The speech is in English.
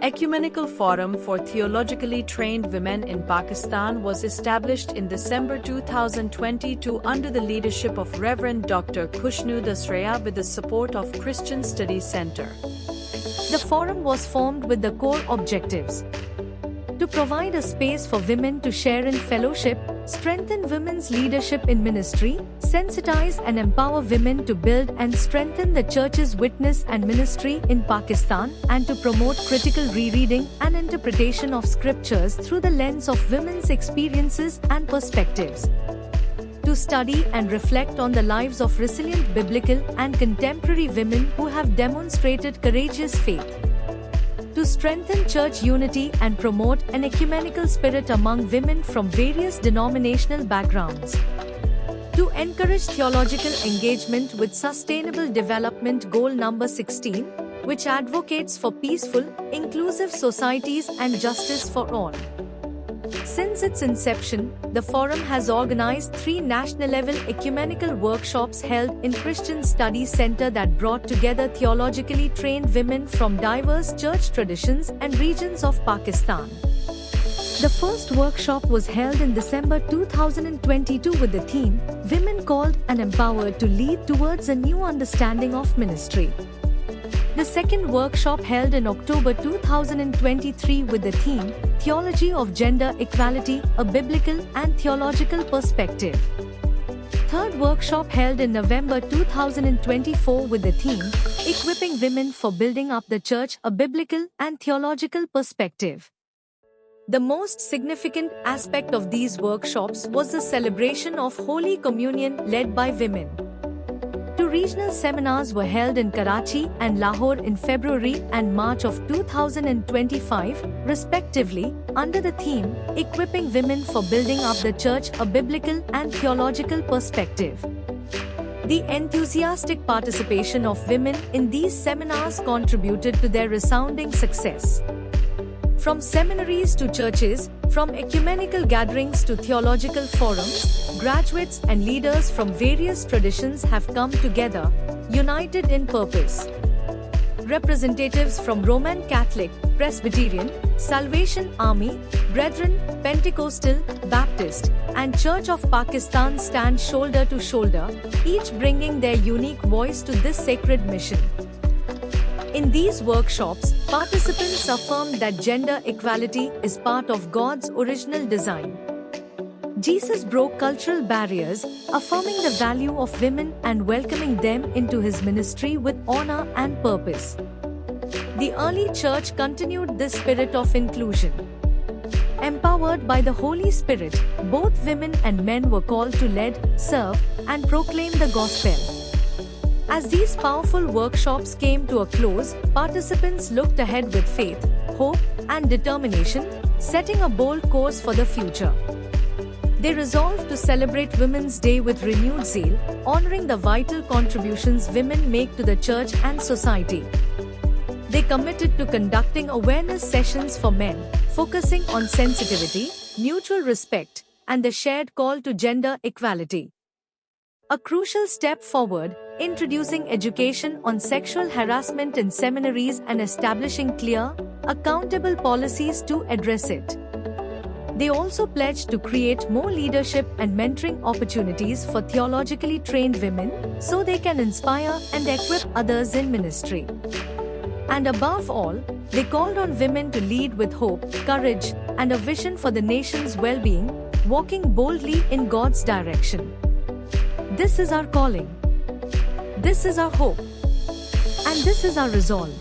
Ecumenical Forum for Theologically Trained Women in Pakistan was established in December 2022 under the leadership of Reverend Dr. Khushnu Dasraya with the support of Christian Studies Center. The forum was formed with the core objectives: to provide a space for women to share in fellowship, strengthen women's leadership in ministry, sensitize and empower women to build and strengthen the Church's witness and ministry in Pakistan, and to promote critical rereading and interpretation of scriptures through the lens of women's experiences and perspectives. To study and reflect on the lives of resilient biblical and contemporary women who have demonstrated courageous faith. To strengthen church unity and promote an ecumenical spirit among women from various denominational backgrounds. To encourage theological engagement with Sustainable Development Goal number 16, which advocates for peaceful, inclusive societies and justice for all. Since its inception, the forum has organized 3 national-level ecumenical workshops held in Christian Studies Center that brought together theologically trained women from diverse church traditions and regions of Pakistan. The first workshop was held in December 2022 with the theme, Women Called and Empowered to Lead Towards a New Understanding of Ministry. The second workshop held in October 2023 with the theme, Theology of Gender Equality, a Biblical and Theological Perspective. Third workshop held in November 2024 with the theme, Equipping Women for Building Up the Church, a Biblical and Theological Perspective. The most significant aspect of these workshops was the celebration of Holy Communion led by women. 2 regional seminars were held in Karachi and Lahore in February and March of 2025, respectively, under the theme, Equipping Women for Building Up the Church, a Biblical and Theological Perspective. The enthusiastic participation of women in these seminars contributed to their resounding success. From seminaries to churches, from ecumenical gatherings to theological forums, graduates and leaders from various traditions have come together, united in purpose. Representatives from Roman Catholic, Presbyterian, Salvation Army, Brethren, Pentecostal, Baptist, and Church of Pakistan stand shoulder to shoulder, each bringing their unique voice to this sacred mission. In these workshops, participants affirmed that gender equality is part of God's original design. Jesus broke cultural barriers, affirming the value of women and welcoming them into his ministry with honor and purpose. The early church continued this spirit of inclusion. Empowered by the Holy Spirit, both women and men were called to lead, serve, and proclaim the gospel. As these powerful workshops came to a close, participants looked ahead with faith, hope, and determination, setting a bold course for the future. They resolved to celebrate Women's Day with renewed zeal, honoring the vital contributions women make to the church and society. They committed to conducting awareness sessions for men, focusing on sensitivity, mutual respect, and the shared call to gender equality. A crucial step forward, introducing education on sexual harassment in seminaries and establishing clear, accountable policies to address it. They also pledged to create more leadership and mentoring opportunities for theologically trained women so they can inspire and equip others in ministry. And above all, they called on women to lead with hope, courage, and a vision for the nation's well-being, walking boldly in God's direction. This is our calling. This is our hope. And this is our resolve.